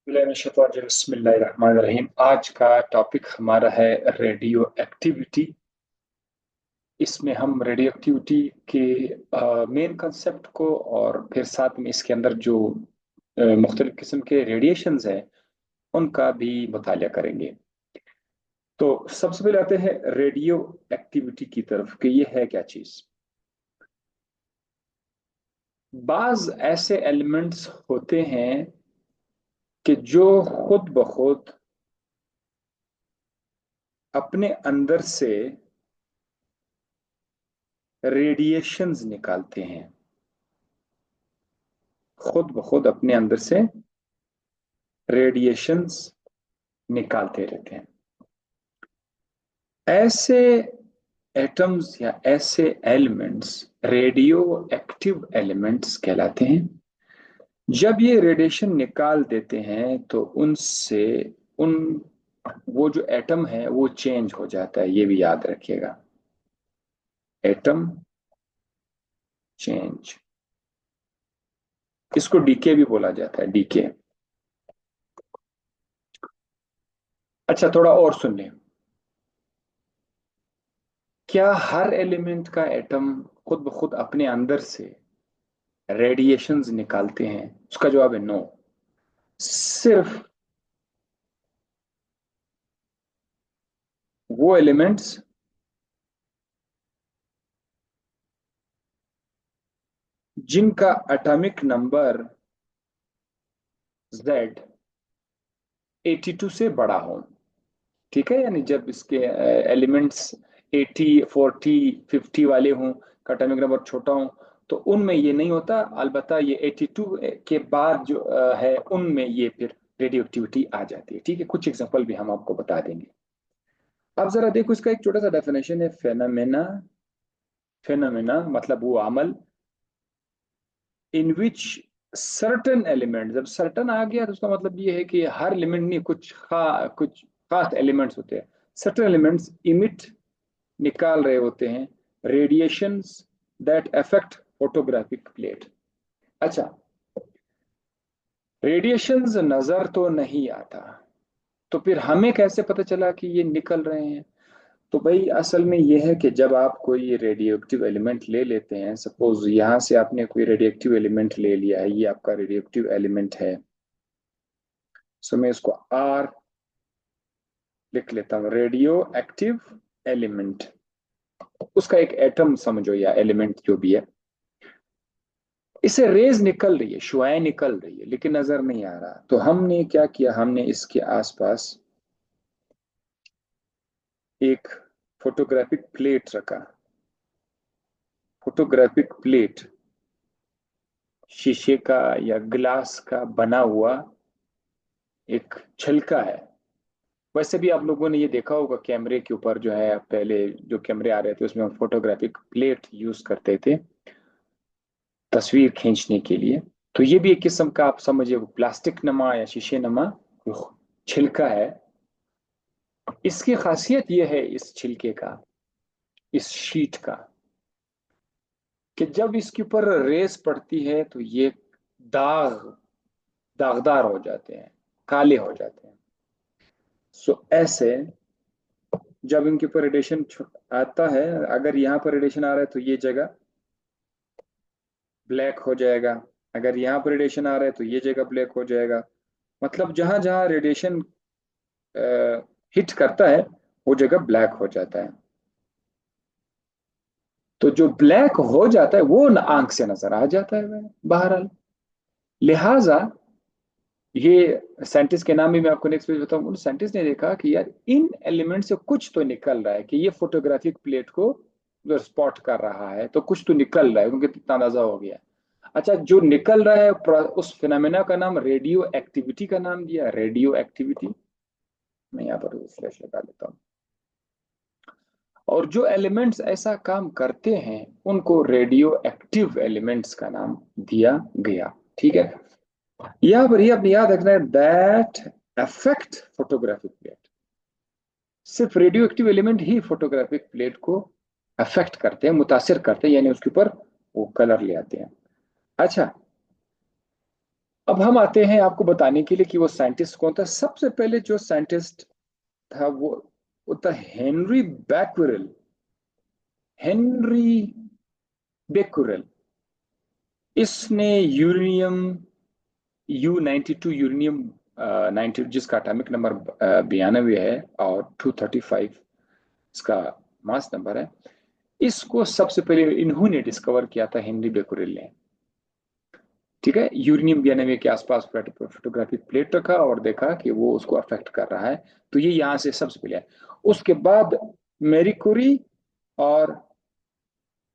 बिस्मिल्लाहिर्रहमानिर्रहीम। आज का टॉपिक हमारा है रेडियो एक्टिविटी। इसमें हम रेडियो एक्टिविटी के मेन कंसेप्ट को और फिर साथ में इसके अंदर जो मुख्तलिफ किस्म के रेडिएशंस हैं उनका भी मुतालिया करेंगे। तो सबसे पहले आते हैं रेडियो एक्टिविटी की तरफ कि ये है क्या चीज़। बाज ऐसे एलिमेंट्स होते हैं कि जो खुद ब खुद अपने अंदर से रेडिएशंस निकालते हैं, खुद ब खुद अपने अंदर से रेडिएशंस निकालते रहते हैं। ऐसे एटम्स या ऐसे एलिमेंट्स रेडियो एक्टिव एलिमेंट्स कहलाते हैं। जब ये रेडिएशन निकाल देते हैं तो उनसे उन वो जो एटम है वो चेंज हो जाता है, ये भी याद रखिएगा। एटम चेंज, इसको डीके भी बोला जाता है, डीके। अच्छा, थोड़ा और सुन लें। क्या हर एलिमेंट का एटम खुद ब खुद अपने अंदर से रेडिएशंस निकालते हैं? उसका जवाब है नो। सिर्फ वो एलिमेंट्स जिनका एटॉमिक नंबर Z 82 से बड़ा हो, ठीक है, यानी जब इसके एलिमेंट्स 80, 40, 50 वाले हों, का एटॉमिक नंबर छोटा हो, तो उनमें ये नहीं होता। अलबत्ता ये 82 के बाद जो है उनमें ये फिर रेडियो एक्टिविटी आ जाती है। ठीक है, कुछ एग्जांपल भी हम आपको बता देंगे। अब जरा देखो, इसका एक छोटा सा डेफिनेशन है। फेनोमेना, फेनोमेना मतलब वो अमल इन विच सर्टन एलिमेंट, जब सर्टन आ गया तो उसका मतलब ये है कि हर एलिमेंट नहीं, कुछ खास एलिमेंट्स होते हैं। सर्टन एलिमेंट्स इमिट, निकाल रहे होते हैं radiations that affect photographic plate. अच्छा, रेडिएशंस नजर तो नहीं आता, तो फिर हमें कैसे पता चला कि ये निकल रहे हैं? तो भाई असल में ये है कि जब आप कोई रेडियो एक्टिव एलिमेंट ले लेते हैं, सपोज यहां से आपने कोई रेडियो एक्टिव एलिमेंट ले लिया है, ये आपका रेडियो एक्टिव एलिमेंट है। सो मैं इसको R लिख लेता हूँ, रेडियो एक्टिव एलिमेंट। उसका एक एटम समझो या एलिमेंट जो भी है, इसे रेज निकल रही है, शुआएं निकल रही है, लेकिन नजर नहीं आ रहा। तो हमने क्या किया, हमने इसके आसपास एक फोटोग्राफिक प्लेट रखा। फोटोग्राफिक प्लेट शीशे का या ग्लास का बना हुआ एक छिलका है। वैसे भी आप लोगों ने ये देखा होगा, कैमरे के ऊपर जो है, पहले जो कैमरे आ रहे थे उसमें हम फोटोग्राफिक प्लेट यूज करते थे तस्वीर खींचने के लिए। तो ये भी एक किस्म का आप समझिए प्लास्टिक नमा या शीशे नमा छिलका है। इसकी खासियत यह है इस छिलके का, इस शीट का, कि जब इसके ऊपर रेस पड़ती है तो ये दागदार हो जाते हैं, काले हो जाते हैं। सो ऐसे जब इनके ऊपर रेडिएशन आता है, अगर यहाँ पर रेडिएशन आ रहा है तो ये जगह ब्लैक हो जाएगा, अगर यहाँ पर रेडिएशन आ रहा है तो ये जगह ब्लैक हो जाएगा। मतलब जहां जहां रेडिएशन हिट करता है वो जगह ब्लैक हो जाता है। तो जो ब्लैक हो जाता है वो आंख से नजर आ जाता है बहरहाल। लिहाजा ये साइंटिस्ट के नाम भी मैं आपको नेक्स्ट पेज बताऊं, उन साइंटिस्ट ने देखा कि यार इन एलिमेंट से कुछ तो निकल रहा है, कि ये फोटोग्राफिक प्लेट को जो स्पॉट कर रहा है तो कुछ तो निकल रहा है, क्योंकि इतना अंदाजा हो गया। अच्छा, जो निकल रहा है उस फिनोमेना का नाम रेडियो एक्टिविटी का नाम दिया, रेडियो एक्टिविटी। मैं यहाँ पर फ्लैश लगा देता हूँ। और जो एलिमेंट्स ऐसा काम करते हैं उनको रेडियो एक्टिव एलिमेंट्स का नाम दिया गया। ठीक है, यहां पर ये अपनी याद रखना है, दैट अफेक्ट फोटोग्राफिक प्लेट। सिर्फ रेडियो एक्टिव एलिमेंट ही फोटोग्राफिक प्लेट को अफेक्ट करते हैं, मुतासिर करते हैं, यानी उसके ऊपर वो कलर ले आते हैं। अच्छा, अब हम आते हैं आपको बताने के लिए कि वो साइंटिस्ट कौन था। सबसे पहले जो साइंटिस्ट था वो था हेनरी बैक्यूरेल। Henry Becquerel. इसने यूरेनियम U92 यूरेनियम 90 जिसका एटॉमिक नंबर 92 है और 235 इसका मास नंबर है, इसको सबसे पहले इन्होंने डिस्कवर किया था, हेनरी बेक्यूरेल ने। ठीक है, यूरेनियम 92 के आसपास फोटोग्राफिक प्लेट रखा और देखा कि वो उसको अफेक्ट कर रहा है। तो ये यहां से सबसे पहले है। उसके बाद मैरी कुरी और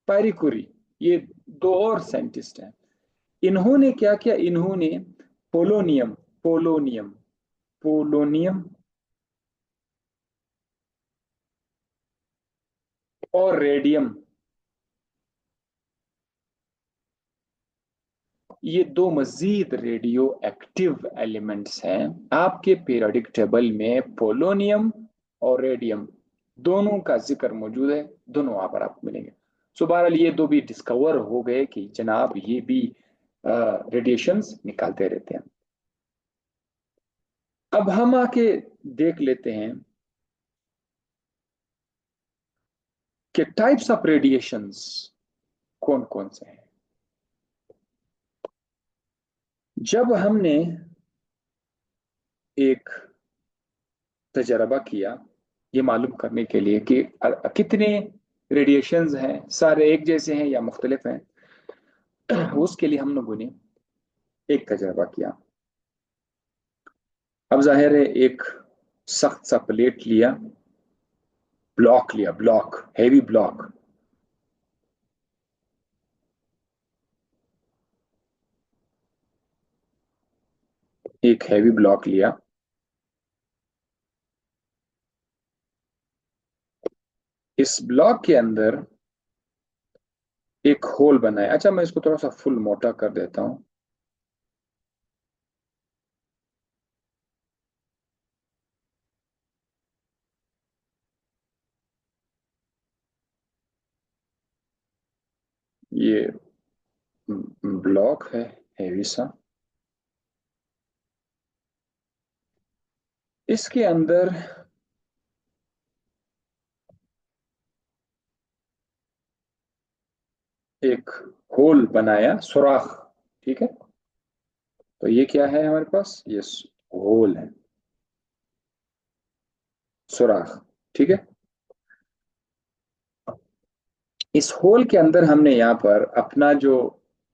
पैरी कुरी, ये दो और साइंटिस्ट हैं। इन्होंने क्या किया, इन्होंने पोलोनियम पोलोनियम पोलोनियम और रेडियम, ये दो मजीद रेडियो एक्टिव एलिमेंट्स हैं आपके पीरियोडिक टेबल में। पोलोनियम और रेडियम दोनों का जिक्र मौजूद है, दोनों वहां पर आपको मिलेंगे। सो बहरहाल ये दो भी डिस्कवर हो गए कि जनाब ये भी रेडिएशंस निकालते रहते हैं। अब हम आके देख लेते हैं कि टाइप्स ऑफ रेडिएशंस कौन कौन से हैं। जब हमने एक तजर्बा किया ये मालूम करने के लिए कि कितने रेडिएशंस हैं, सारे एक जैसे हैं या मुख्तलिफ हैं, उसके लिए हम लोगों ने एक तजर्बा किया। अब जाहिर है एक सख्त सा प्लेट लिया, ब्लॉक लिया, ब्लॉक, हैवी ब्लॉक। एक हैवी ब्लॉक लिया, इस ब्लॉक के अंदर एक होल बनाया। अच्छा, मैं इसको थोड़ा सा फुल मोटा कर देता हूं। ये ब्लॉक है हैवी सा, इसके अंदर एक होल बनाया, सुराख। ठीक है, तो ये क्या है हमारे पास, ये होल है, सुराख। ठीक है, इस होल के अंदर हमने यहाँ पर अपना जो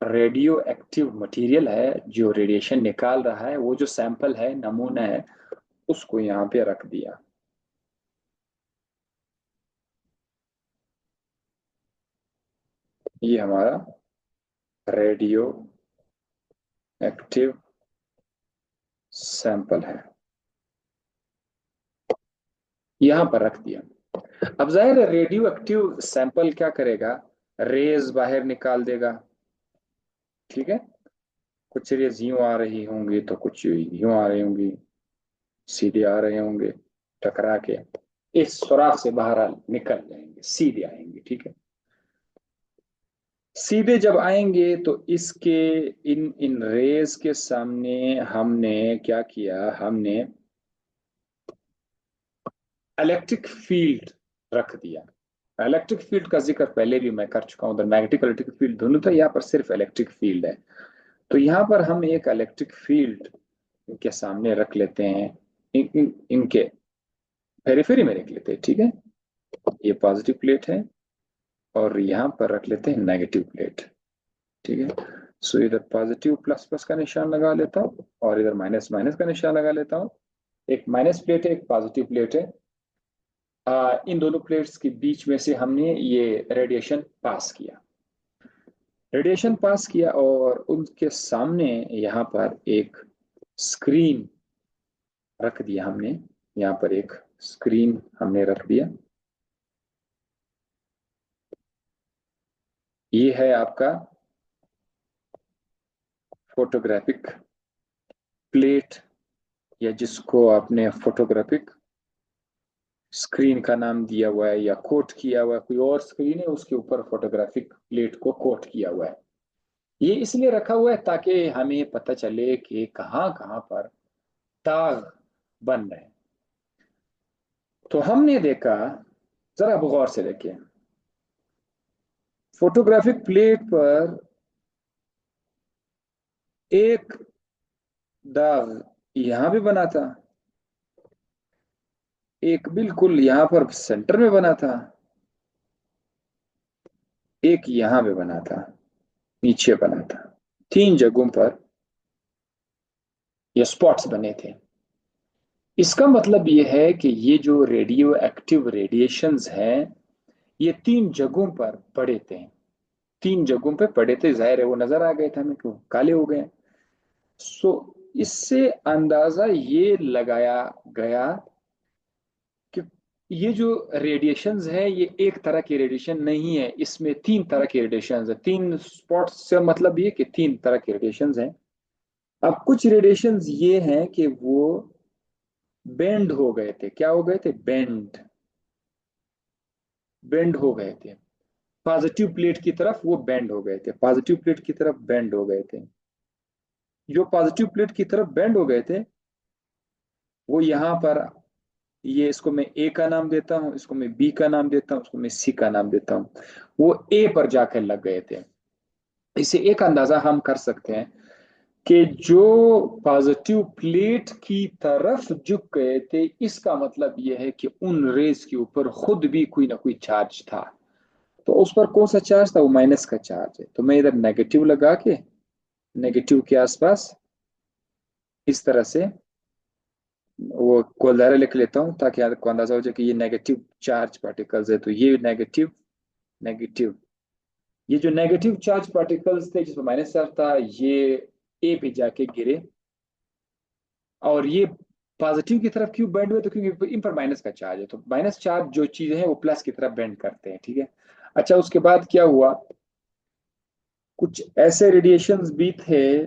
रेडियो एक्टिव मटेरियल है, जो रेडिएशन निकाल रहा है, वो जो सैंपल है, नमूना है, उसको यहाँ पे रख दिया। ये हमारा रेडियो एक्टिव सैंपल है, यहाँ पर रख दिया। अब जाहिर है रेडियो एक्टिव सैंपल क्या करेगा, रेज बाहर निकाल देगा। ठीक है, कुछ रेज यूं आ रही होंगी तो कुछ यूं आ रही होंगी, सीधे आ रहे होंगे, टकरा के इस सुराख से बाहर निकल जाएंगे, सीधे आएंगे। ठीक है, सीधे जब आएंगे तो इसके इन इन रेज के सामने हमने क्या किया, हमने इलेक्ट्रिक फील्ड रख दिया। इलेक्ट्रिक फील्ड का जिक्र पहले भी मैं कर चुका हूं, उधर मैग्नेटिक इलेक्ट्रिक फील्ड दोनों था, यहाँ पर सिर्फ इलेक्ट्रिक फील्ड है। तो यहाँ पर हम एक इलेक्ट्रिक फील्ड इनके सामने रख लेते हैं, इनके पेरिफेरी में रख लेते हैं। ठीक है, ये पॉजिटिव प्लेट है और यहाँ पर रख लेते हैं नेगेटिव प्लेट। ठीक है, सो इधर पॉजिटिव प्लस प्लस का निशान लगा लेता हूँ और इधर माइनस माइनस का निशान लगा लेता हूँ। एक माइनस प्लेट है, एक पॉजिटिव प्लेट है। इन दोनों प्लेट्स के बीच में से हमने ये रेडिएशन पास किया, रेडिएशन पास किया और उनके सामने यहाँ पर एक स्क्रीन रख दिया हमने। यहाँ पर एक स्क्रीन हमने रख दिया। ये है आपका फोटोग्राफिक प्लेट, या जिसको आपने फोटोग्राफिक स्क्रीन का नाम दिया हुआ है या कोट किया हुआ है। कोई और स्क्रीन है उसके ऊपर फोटोग्राफिक प्लेट को कोट किया हुआ है। ये इसलिए रखा हुआ है ताकि हमें पता चले कि कहाँ कहाँ पर दाग बन रहे हैं। तो हमने देखा, जरा अब गौर से देखिए, फोटोग्राफिक प्लेट पर एक दाग यहां भी बना था, एक बिल्कुल यहां पर सेंटर में बना था, एक यहां पे बना था, नीचे बना था। तीन जगहों पर ये स्पॉट्स बने थे। इसका मतलब ये है कि ये जो रेडियो एक्टिव रेडिएशंस हैं, ये तीन जगहों पर पड़े थे। तीन जगहों पे पड़े थे, जाहिर है वो नजर आ गए थे हमें, क्यों काले हो गए। सो इससे अंदाजा ये लगाया गया कि ये जो रेडिएशंस है, ये एक तरह की रेडिएशन नहीं है, इसमें तीन तरह की रेडिएशंस है। तीन स्पॉट्स से मतलब ये कि तीन तरह की रेडिएशंस हैं। अब कुछ रेडिएशंस ये हैं कि वो बेंड हो गए थे। क्या हो गए थे? बेंड। बेंड हो गए थे पॉजिटिव प्लेट की तरफ, वो बेंड हो गए थे, पॉजिटिव प्लेट की तरफ बेंड हो गए थे। जो पॉजिटिव प्लेट की तरफ बेंड हो गए थे, वो यहाँ पर, ये इसको मैं ए का नाम देता हूँ, इसको मैं बी का नाम देता हूँ, इसको मैं सी का नाम देता हूँ, वो ए पर जाकर लग गए थे। इससे एक अंदाजा हम कर सकते हैं कि जो पॉजिटिव प्लेट की तरफ झुक गए थे, इसका मतलब यह है कि उन रेस के ऊपर खुद भी कोई ना कोई चार्ज था। तो उस पर कौन सा चार्ज था? वो माइनस का चार्ज है। तो मैं इधर नेगेटिव लगा के, नेगेटिव के आसपास इस तरह से वो कोलदारा लिख लेता हूँ, ताकि आपको अंदाजा हो जाए कि ये नेगेटिव चार्ज पार्टिकल्स है। तो ये नेगेटिव, नेगेटिव, ये जो नेगेटिव चार्ज पार्टिकल्स थे जिसमें माइनस चार्ज था, ये ए पे जाके गिरे। और ये पॉजिटिव की तरफ क्यों बेंड हुए? तो क्योंकि इन पर माइनस का चार्ज है, तो माइनस चार्ज जो चीजें हैं वो प्लस की तरफ बेंड करते हैं, ठीक है। अच्छा, उसके बाद क्या हुआ? कुछ ऐसे रेडिएशंस भी थे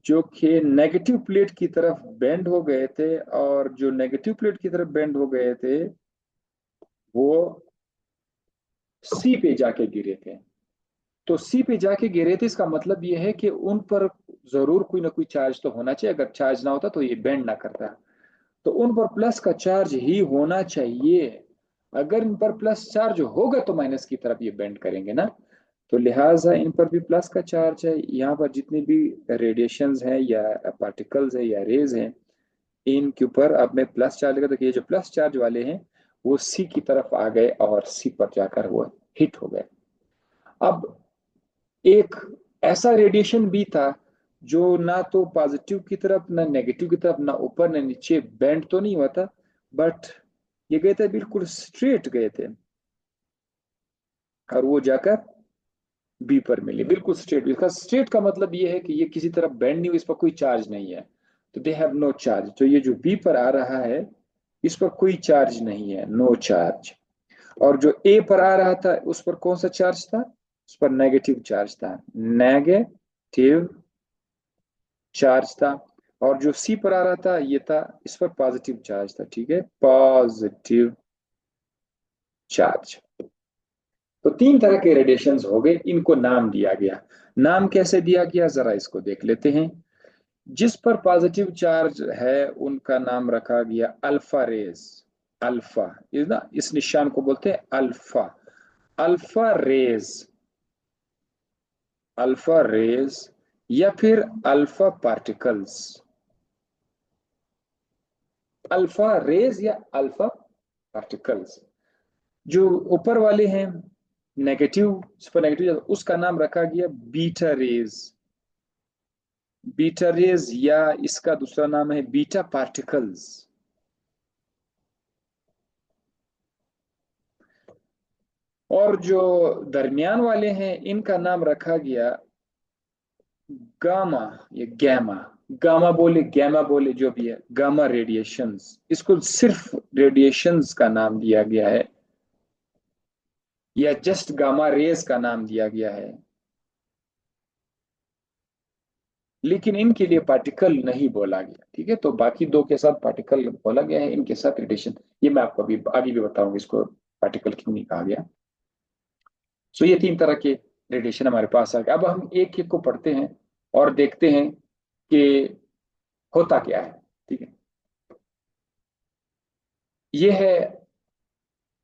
जो कि नेगेटिव प्लेट की तरफ बेंड हो गए थे, और जो नेगेटिव प्लेट की तरफ बेंड हो गए थे, वो सी पे जाके गिरे थे। तो सी पे जाके गिरे थे, इसका मतलब ये है कि उन पर जरूर कोई ना कोई चार्ज तो होना चाहिए। अगर चार्ज ना होता तो ये बेंड ना करता। तो उन पर प्लस का चार्ज ही होना चाहिए। अगर इन पर प्लस चार्ज होगा तो माइनस की तरफ ये बेंड करेंगे ना। तो लिहाजा इन पर भी प्लस का चार्ज है। यहाँ पर जितनी भी रेडिएशंस हैं या पार्टिकल्स है या रेज हैं, इनके ऊपर अब मैं प्लस चार्ज लगा, तो ये जो प्लस चार्ज वाले हैं वो सी की तरफ आ गए और सी पर जाकर वो हिट हो गए। अब एक ऐसा रेडिएशन भी था जो ना तो पॉजिटिव की तरफ ना नेगेटिव की तरफ, ना ऊपर ना नीचे, बेंड तो नहीं हुआ था, बट ये गए थे बिल्कुल स्ट्रेट गए थे, और वो जाकर बी पर मिले बिल्कुल स्ट्रेट। इसका स्ट्रेट का मतलब ये है कि ये किसी तरफ बेंड नहीं हुई, इस पर कोई चार्ज नहीं है। तो दे हैव नो चार्ज। तो ये जो बी पर आ रहा है, इस पर कोई चार्ज नहीं है, नो चार्ज। और जो ए पर आ रहा था, उस पर कौन सा चार्ज था? उस पर नेगेटिव चार्ज था, नेगेटिव चार्ज था। और जो सी पर आ रहा था, ये था, इस पर पॉजिटिव चार्ज था, ठीक है, पॉजिटिव चार्ज। तो तीन तरह के रेडिएशंस हो गए, इनको नाम दिया गया। नाम कैसे दिया गया, जरा इसको देख लेते हैं। जिस पर पॉजिटिव चार्ज है उनका नाम रखा गया अल्फा रेज। अल्फा, इस ना, इस निशान को बोलते हैं alpha. Alpha rays, alpha rays, या फिर अल्फा पार्टिकल्स। अल्फा रेज या अल्फा पार्टिकल्स। जो ऊपर वाले हैं नेगेटिव, सुपर नेगेटिव, उसका नाम रखा गया बीटा रेज। बीटा रेज, या इसका दूसरा नाम है बीटा पार्टिकल्स। और जो दरमियान वाले हैं, इनका नाम रखा गया गामा या गैमा। गामा बोले, गैमा बोले, जो भी है, गामा रेडिएशंस, इसको सिर्फ रेडिएशंस का नाम दिया गया है, या जस्ट गामा रेज का नाम दिया गया है। लेकिन इनके लिए पार्टिकल नहीं बोला गया, ठीक है। तो बाकी दो के साथ पार्टिकल बोला गया है, इनके साथ रेडिएशन। ये मैं आपको अभी आगे भी बताऊंगा इसको पार्टिकल क्यों नहीं कहा गया। सो ये तीन तरह के रेडिएशन हमारे पास आ गया। अब हम एक एक को पढ़ते हैं और देखते हैं कि होता क्या है। ठीक है, ये है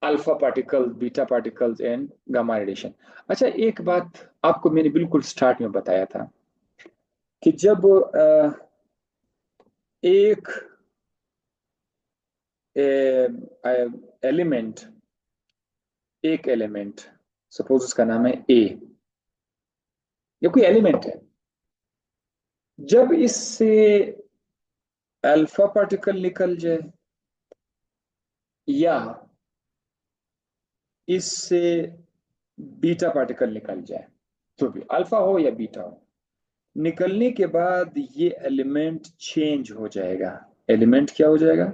alpha particle, beta particles and gamma radiation. अच्छा, एक बात आपको मैंने बिल्कुल स्टार्ट में बताया था कि जब एक एलिमेंट, एक एलिमेंट सपोज उसका नाम है ए, ये कोई एलिमेंट है, जब इससे अल्फा पार्टिकल निकल जाए या इससे बीटा पार्टिकल निकल जाए, तो भी अल्फा हो या बीटा हो, निकलने के बाद ये एलिमेंट चेंज हो जाएगा। एलिमेंट क्या हो जाएगा?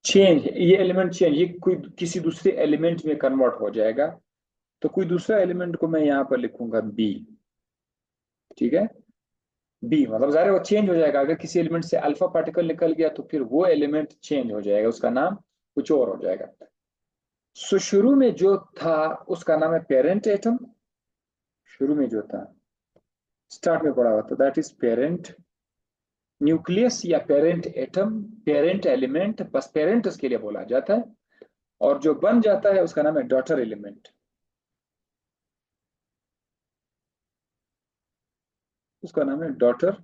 चेंज। ये एलिमेंट चेंज, ये कोई किसी दूसरे एलिमेंट में कन्वर्ट हो जाएगा। तो कोई दूसरा एलिमेंट को मैं यहां पर लिखूंगा बी। ठीक है, बी मतलब जाहिर है वो चेंज हो जाएगा। अगर किसी एलिमेंट से अल्फा पार्टिकल निकल गया तो फिर वो एलिमेंट चेंज हो जाएगा, उसका नाम कुछ और हो जाएगा। सो शुरू में जो था उसका नाम है पेरेंट एटम। शुरू में जो था, स्टार्ट में पढ़ा हुआ था, दैट इज पेरेंट न्यूक्लियस या पेरेंट एटम, पेरेंट एलिमेंट, बस पेरेंट उसके लिए बोला जाता है। और जो बन जाता है उसका नाम है डॉटर एलिमेंट। उसका नाम है डॉटर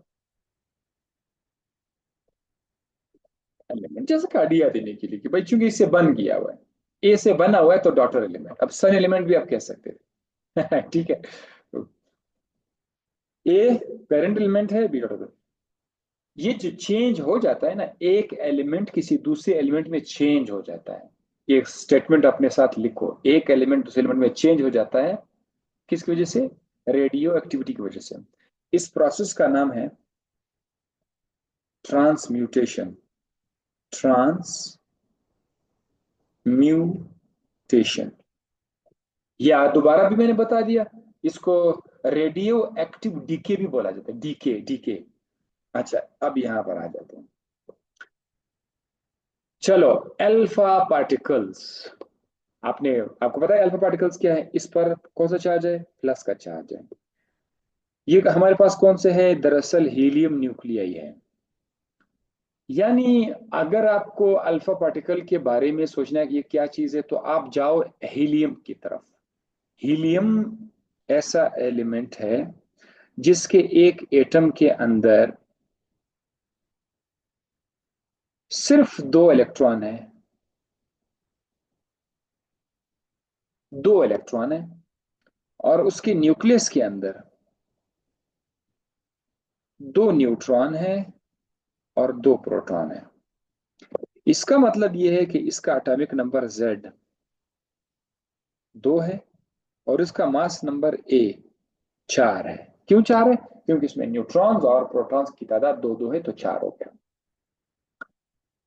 एलिमेंट। जैसे कार्डिया देने के लिए कि भाई चूंकि इससे बन गया हुआ है, ए से बना हुआ है तो डॉटर एलिमेंट। अब सन एलिमेंट भी आप कह सकते थे। ठीक है, ए पेरेंट एलिमेंट है, बी डॉटर। ये जो चेंज हो जाता है ना, एक एलिमेंट किसी दूसरे एलिमेंट में चेंज हो जाता है। ये स्टेटमेंट अपने साथ लिखो, एक एलिमेंट दूसरे एलिमेंट में चेंज हो जाता है। किसकी वजह से? रेडियो एक्टिविटी की वजह से। इस प्रोसेस का नाम है ट्रांसम्यूटेशन। ट्रांसम्यूटेशन, या दोबारा भी मैंने बता दिया, इसको रेडियो एक्टिव डीके भी बोला जाता है। Decay, decay. अच्छा, अब यहां पर आ जाते हैं। चलो, अल्फा पार्टिकल्स। आपने, आपको पता है अल्फा पार्टिकल्स क्या है? इस पर कौन सा चार्ज है? प्लस का चार्ज है। ये हमारे पास कौन से है? दरअसल हीलियम न्यूक्लियाई है। यानी अगर आपको अल्फा पार्टिकल के बारे में सोचना है कि ये क्या चीज है, तो आप जाओ हीलियम की तरफ। हीलियम ऐसा एलिमेंट है जिसके एक एटम के अंदर सिर्फ दो इलेक्ट्रॉन है। दो इलेक्ट्रॉन है, और उसके न्यूक्लियस के अंदर दो न्यूट्रॉन है और दो प्रोटॉन है। इसका मतलब यह है कि इसका एटॉमिक नंबर Z 2 है और इसका मास नंबर A 4 है। क्यों 4 है? क्योंकि इसमें न्यूट्रॉन्स और प्रोटॉन्स की तादाद दो दो है, तो 4 हो गया।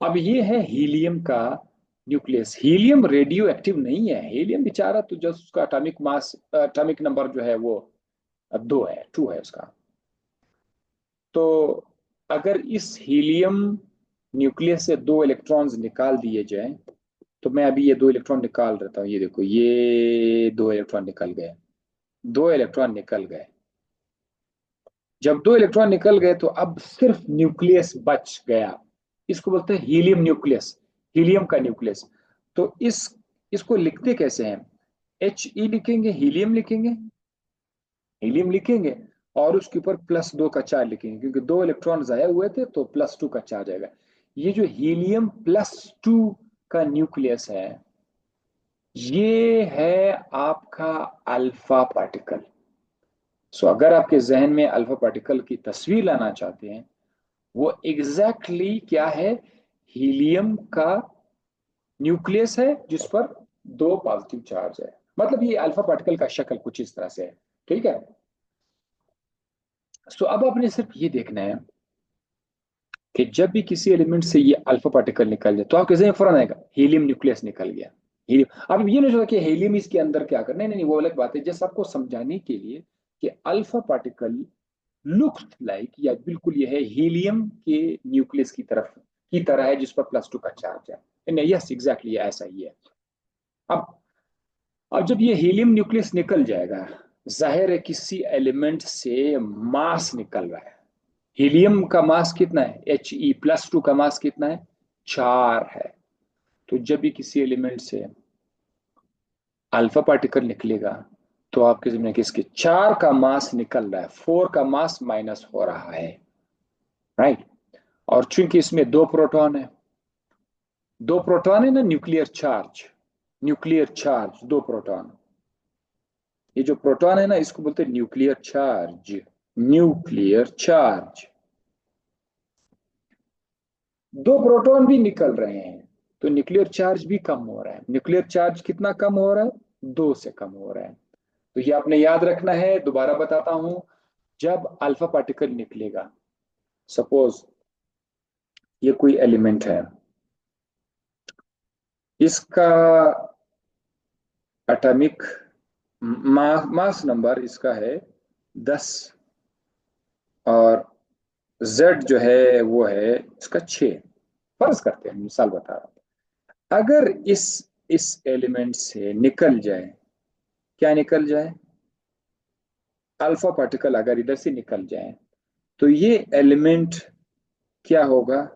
अब ये है हीलियम का न्यूक्लियस। हीलियम रेडियो एक्टिव नहीं है। हीलियम बेचारा तो जस्ट उसका एटॉमिक मास, एटॉमिक नंबर जो है वो 2 है, 2 है उसका। तो अगर इस हीलियम न्यूक्लियस से दो इलेक्ट्रॉन्स निकाल दिए जाएं, तो मैं अभी ये दो इलेक्ट्रॉन निकाल देता हूँ। ये देखो, ये दो इलेक्ट्रॉन निकल गए। दो इलेक्ट्रॉन निकल गए। जब दो इलेक्ट्रॉन निकल गए तो अब सिर्फ न्यूक्लियस बच गया। इसको बोलते हैं हीलियम न्यूक्लियस, हीलियम का न्यूक्लियस। तो इसको लिखते कैसे हैं? He लिखेंगे, हीलियम लिखेंगे, हीलियम लिखेंगे, और उसके ऊपर +2 का चार्ज लिखेंगे, क्योंकि दो इलेक्ट्रॉन जाया हुए थे तो +2 का चार्ज आएगा। ये जो हीलियम +2 का न्यूक्लियस है, ये है आपका अल्फा पार्टिकल। सो अगर आपके जहन में अल्फा पार्टिकल की तस्वीर लाना चाहते हैं, वो एग्जैक्टली exactly क्या है? हीलियम का न्यूक्लियस है जिस पर दो पॉजिटिव चार्ज है। मतलब ये अल्फा पार्टिकल का शक्ल कुछ इस तरह से है। ठीक है, सो अब आपने सिर्फ ये देखना है कि जब भी किसी एलिमेंट से ये अल्फा पार्टिकल निकल जाए तो आपके जहन में फौरन आएगा हीलियम न्यूक्लियस निकल गया। हीलियम। अब ये नहीं सोचा कि हीलियम इसके अंदर क्या करना है, नहीं नहीं, वो अलग बात है। जैसे आपको समझाने के लिए कि अल्फा पार्टिकल लुक्स लाइक, या बिल्कुल ये है हीलियम के न्यूक्लियस की तरफ की तरह है जिस पर +2 का चार्ज है। नहीं, यस एग्जैक्टली ऐसा ही है। अब अब जब ये हीलियम न्यूक्लियस निकल जाएगा, जाहिर है किसी एलिमेंट से मास निकल रहा है। हीलियम का मास कितना है, He+2 का मास कितना है, 4 है। तो जब भी किसी एलिमेंट से अल्फा पार्टिकल निकलेगा तो आपके जिम्मे कि इसके 4 का मास निकल रहा है, 4 का मास माइनस हो रहा है, राइट। और चूंकि इसमें 2 प्रोटॉन है, 2 प्रोटॉन है ना, nuclear charge, nuclear charge 2 proton. ये जो प्रोटॉन है ना, इसको बोलते हैं nuclear charge, nuclear charge. 2 proton भी निकल रहे हैं तो न्यूक्लियर चार्ज भी कम हो रहा है। न्यूक्लियर चार्ज कितना कम हो रहा है, 2 से कम हो रहा है। तो ये आपने याद रखना है। दोबारा बताता हूं, जब अल्फा पार्टिकल निकलेगा, सपोज ये कोई एलिमेंट है, इसका एटॉमिक मास नंबर इसका है 10, और जेड जो है वो है इसका 6। फर्ज करते हैं, मिसाल बता रहा हूं, अगर इस एलिमेंट से निकल जाए, क्या निकल जाए, अल्फा पार्टिकल अगर इधर से निकल जाए, तो ये एलिमेंट क्या होगा,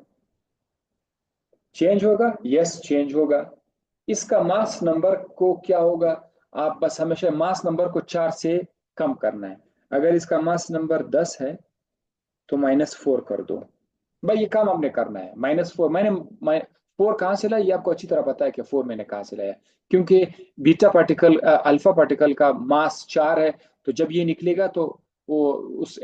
चेंज होगा, यस चेंज होगा। इसका मास नंबर को क्या होगा, आप बस हमेशा मास नंबर को 4 से कम करना है। अगर इसका मास नंबर 10 है तो -4 कर दो। भाई ये काम आपने करना है। -4 मैंने 4 कहाँ से लाया, ये आपको अच्छी तरह पता है कि 4 मैंने कहाँ से लाया, क्योंकि बीटा पार्टिकल अल्फा पार्टिकल का मास 4 है। तो जब ये निकलेगा तो वो उस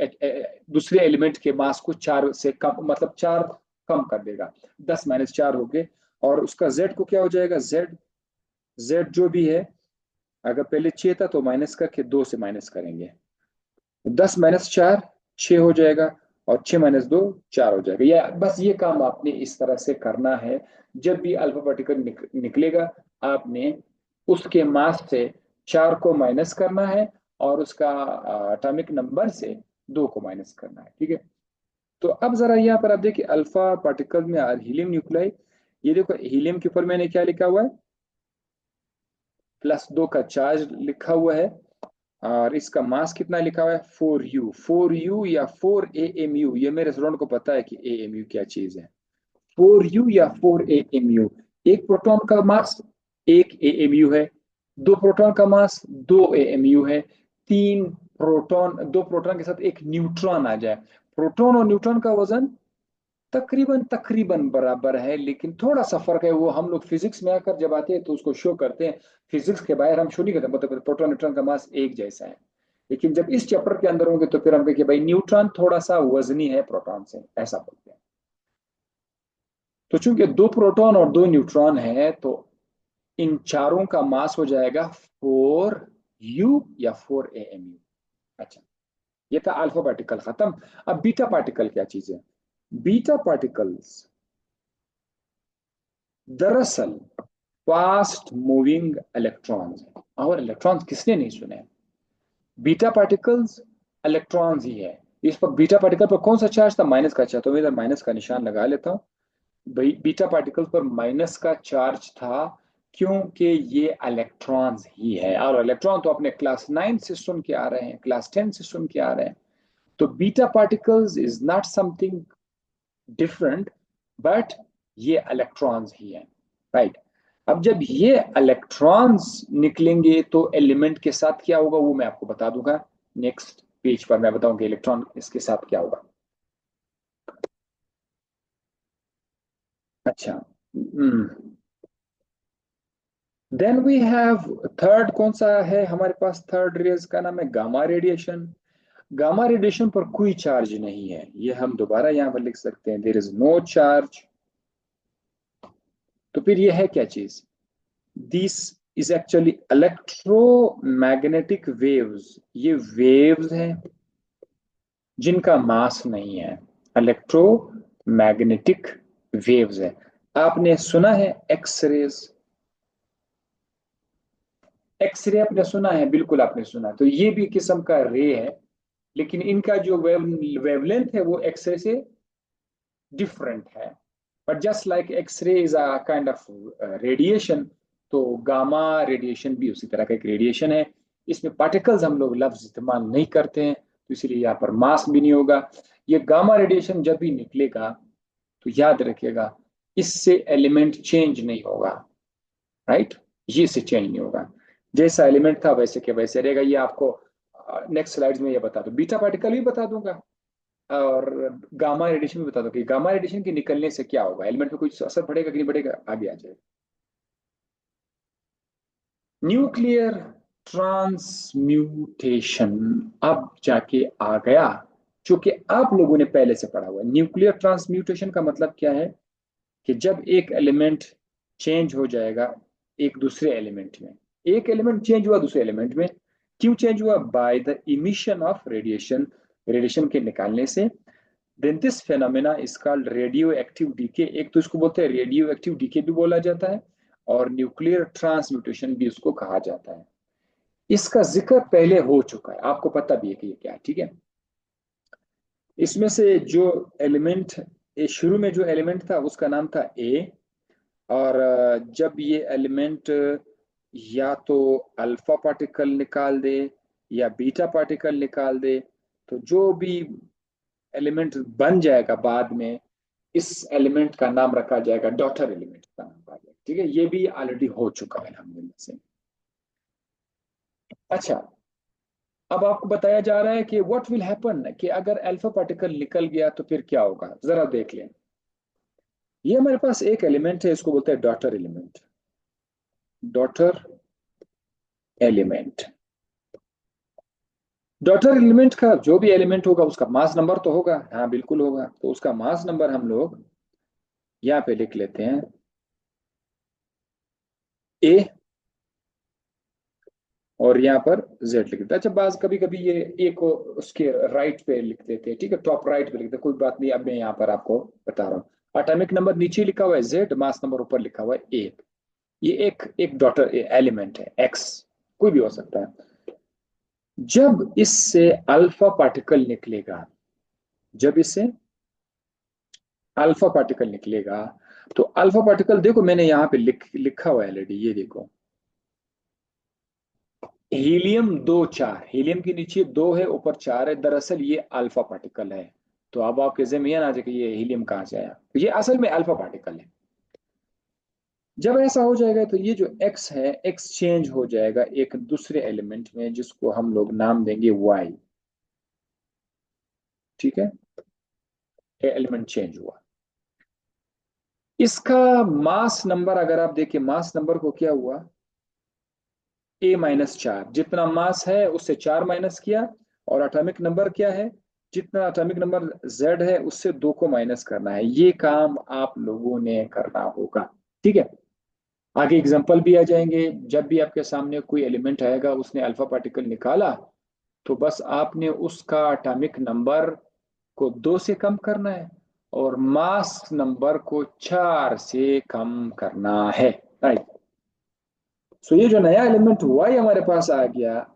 दूसरे एलिमेंट के मास को 4 से कम, मतलब 4 कम कर देगा। 10 - 4 हो गए। और उसका जेड को क्या हो जाएगा, जेड, जेड जो भी है, अगर पहले 6 था तो माइनस करके 2 से माइनस करेंगे, 10 - 4 6 हो जाएगा, और 6 - 2 4 हो जाएगा। या बस ये काम आपने इस तरह से करना है। जब भी अल्फा पार्टिकल निकलेगा, आपने उसके मास से 4 को माइनस करना है, और उसका एटॉमिक नंबर से 2 को माइनस करना है, ठीक है। तो अब जरा यहाँ पर आप देखिए, अल्फा पार्टिकल में हीलियम न्यूक्लाई, ये देखो हीलियम के ऊपर मैंने क्या लिखा हुआ है, +2 का चार्ज लिखा हुआ है, और इसका मास कितना लिखा हुआ है, 4u, 4u या 4amu। ये मेरे स्टूडेंट को पता है कि amu क्या चीज है। 4u या 4amu, एक प्रोटॉन का मास 1 amu है, 2 प्रोटॉन का मास 2 amu है। 3 प्रोटॉन, 2 प्रोटॉन के साथ एक न्यूट्रॉन आ जाए, प्रोटॉन और न्यूट्रॉन का वजन तकरीबन तकरीबन बराबर है, लेकिन थोड़ा सा फर्क है। वो हम लोग फिजिक्स में आकर जब आते हैं तो उसको शो करते हैं, फिजिक्स के बाहर हम शो नहीं करते, मतलब प्रोटॉन न्यूट्रॉन का मास एक जैसा है। लेकिन जब इस चैप्टर के अंदर होंगे तो फिर हम कहेंगे भाई न्यूट्रॉन थोड़ा सा वजनी है प्रोटॉन से, ऐसा बोलते हैं। तो चूंकि 2 प्रोटॉन और 2 न्यूट्रॉन है, तो इन चारों का मास हो जाएगा 4u या 4amu। अच्छा, ये था अल्फा पार्टिकल खत्म। अब बीटा पार्टिकल क्या चीज है, बीटा पार्टिकल्स दरअसल फास्ट मूविंग इलेक्ट्रॉन्स है। और इलेक्ट्रॉन्स किसने नहीं सुने, बीटा पार्टिकल्स इलेक्ट्रॉन्स ही है। इस पर बीटा पार्टिकल पर कौन सा चार्ज था, माइनस का चार्ज, तो मैं इधर माइनस का निशान लगा लेता हूँ। बीटा पार्टिकल पर माइनस का चार्ज था, क्योंकि ये इलेक्ट्रॉन्स ही है। और इलेक्ट्रॉन तो अपने क्लास 9 से सुन के आ रहे हैं, क्लास 10 से सुन के आ रहे हैं। तो beta particles is not something different, but ये इलेक्ट्रॉन्स ही है, राइट। अब जब ये इलेक्ट्रॉन्स निकलेंगे तो एलिमेंट के साथ क्या होगा वो मैं आपको बता दूंगा। नेक्स्ट पेज पर मैं बताऊंगा इलेक्ट्रॉन इसके साथ क्या होगा। अच्छा, देन वी हैव थर्ड, कौन सा है हमारे पास, थर्ड रेज का नाम है गामा रेडिएशन। गामा रेडिएशन पर कोई चार्ज नहीं है, ये हम दोबारा यहां पर लिख सकते हैं, देयर इज नो चार्ज। तो फिर ये है क्या चीज, this is actually electromagnetic waves. ये वेव्स हैं जिनका मास नहीं है, इलेक्ट्रोमैग्नेटिक वेव्स है। आपने सुना है एक्सरेज, एक्सरे आपने सुना है, बिल्कुल आपने सुना है। तो ये भी किस्म का रे है, लेकिन इनका जो वेवलेंथ है वो एक्सरे से डिफरेंट है। But just like x-ray is a kind of radiation, तो गामा रेडिएशन भी उसी तरह का एक रेडिएशन है। इसमें पार्टिकल्स हम लोग लफ्ज इस्तेमाल नहीं करते हैं, तो इसलिए यहाँ पर मास भी नहीं होगा। ये गामा रेडिएशन जब भी निकलेगा तो याद रखिएगा, इससे एलिमेंट चेंज नहीं होगा, राइट। ये इससे चेंज नहीं होगा, जैसा एलिमेंट था वैसे के वैसे रहेगा। ये आपको नेक्स्ट स्लाइड्स में ये बता दूं, बीटा पार्टिकल भी बता दूंगा और गामा रेडिएशन भी बता दूंगा कि गामा रेडिएशन के निकलने से क्या होगा, एलिमेंट पे कुछ असर पड़ेगा कि नहीं पड़ेगा, आगे आ जाएगा। न्यूक्लियर ट्रांसम्यूटेशन अब जाके आ गया, जो कि आप लोगों ने पहले से पढ़ा हुआ है। न्यूक्लियर ट्रांसम्यूटेशन का मतलब क्या है कि जब एक एलिमेंट चेंज हो जाएगा एक दूसरे एलिमेंट में, एक एलिमेंट चेंज हुआ दूसरे एलिमेंट में, क्यों चेंज हुआ? By the emission of radiation, radiation के निकालने से। Then this phenomena is called radioactive decay. एक तो इसको बोलते हैं रेडियो एक्टिव डीके भी बोला जाता है, और न्यूक्लियर ट्रांसम्यूटेशन भी उसको कहा जाता है। इसका जिक्र पहले हो चुका है, आपको पता भी है कि ये क्या है, ठीक है। इसमें से जो एलिमेंट, शुरू में जो एलिमेंट था उसका नाम था ए, और जब ये एलिमेंट या तो अल्फा पार्टिकल निकाल दे या बीटा पार्टिकल निकाल दे, तो जो भी एलिमेंट बन जाएगा बाद में, इस एलिमेंट का नाम रखा जाएगा डॉटर एलिमेंट का नाम रखा जाएगा, ठीक है। ये भी ऑलरेडी हो चुका है अल्हम्दुलिल्लाह से। अच्छा, अब आपको बताया जा रहा है कि व्हाट विल हैपन, कि अगर अल्फा पार्टिकल निकल गया तो फिर क्या होगा, जरा देख लें। ये हमारे पास एक एलिमेंट है, इसको बोलते हैं daughter element. Daughter element, daughter element का जो भी एलिमेंट होगा उसका मास नंबर तो होगा, हाँ बिल्कुल होगा। तो उसका मास नंबर हम लोग यहाँ पे लिख लेते हैं ए, और यहाँ पर जेड लिख देते हैं। अच्छा, बाज कभी कभी ये ए को उसके राइट पे लिख देते हैं, ठीक है, टॉप राइट पे लिखते हैं, कोई बात नहीं। अब मैं यहाँ पर आपको बता रहा हूँ, एटॉमिक नंबर नीचे लिखा हुआ है जेड, मास नंबर ऊपर लिखा हुआ है ए। ये एक एक डॉटर एलिमेंट है, एक्स कोई भी हो सकता है। जब इससे अल्फा पार्टिकल निकलेगा, जब इससे अल्फा पार्टिकल निकलेगा, तो अल्फा पार्टिकल देखो मैंने यहाँ पे लिखा हुआ है ऑलरेडी, ये देखो हीलियम 2 4, हीलियम के नीचे 2 है ऊपर 4 है, दरअसल ये अल्फा पार्टिकल है। तो अब आपके ज़हन आ जाए कि ये हीलियम कहाँ से आया, तो ये असल में अल्फा पार्टिकल है। जब ऐसा हो जाएगा तो ये जो एक्स है, एक्स चेंज हो जाएगा एक दूसरे एलिमेंट में, जिसको हम लोग नाम देंगे वाई, ठीक है। ये एलिमेंट चेंज हुआ, इसका मास नंबर अगर आप देखिए, मास नंबर को क्या हुआ, A-4, जितना मास है उससे 4 माइनस किया, और एटॉमिक नंबर क्या है, जितना एटॉमिक नंबर Z है उससे 2 को माइनस करना है। ये काम आप लोगों ने करना होगा, ठीक है। आगे एग्जांपल भी आ जाएंगे, जब भी आपके सामने कोई एलिमेंट आएगा उसने अल्फा पार्टिकल निकाला, तो बस आपने उसका एटॉमिक नंबर को 2 से कम करना है, और मास नंबर को 4 से कम करना है, राइट। सो ये जो नया एलिमेंट वाई हमारे पास आ गया,